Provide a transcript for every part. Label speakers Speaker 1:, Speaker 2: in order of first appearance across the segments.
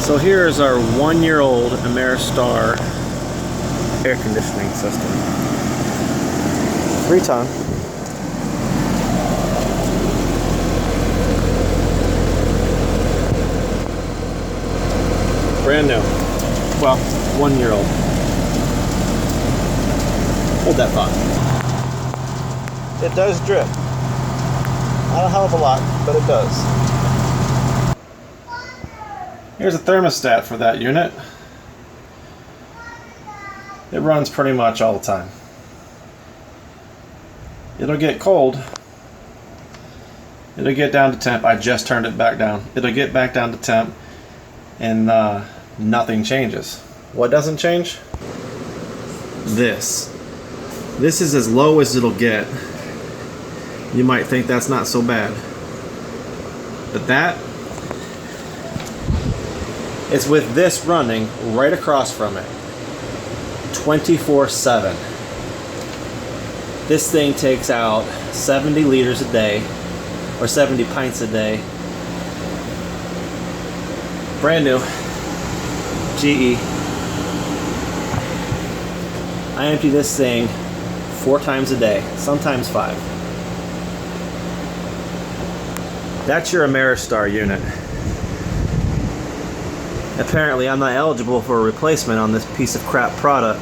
Speaker 1: So here is our 1-year-old Ameristar air conditioning system. 3-ton. Brand new. Well, 1-year-old. Hold that thought. It does drip. Not a hell of a lot, but it does. Here's a thermostat for that unit. It runs pretty much all the time. It'll get cold. It'll get down to temp. I just turned it back down. It'll get back down to temp and nothing changes. What doesn't change? This. This is as low as it'll get. You might think that's not so bad. But that is with this running right across from it. 24/7. This thing takes out 70 liters a day, or 70 pints a day. Brand new. GE. I empty this thing 4 times a day, sometimes 5. That's your Ameristar unit. Apparently I'm not eligible for a replacement on this piece of crap product,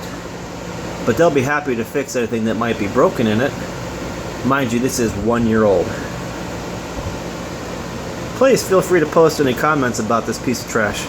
Speaker 1: but they'll be happy to fix anything that might be broken in it. Mind you, this is 1-year-old. Please feel free to post any comments about this piece of trash.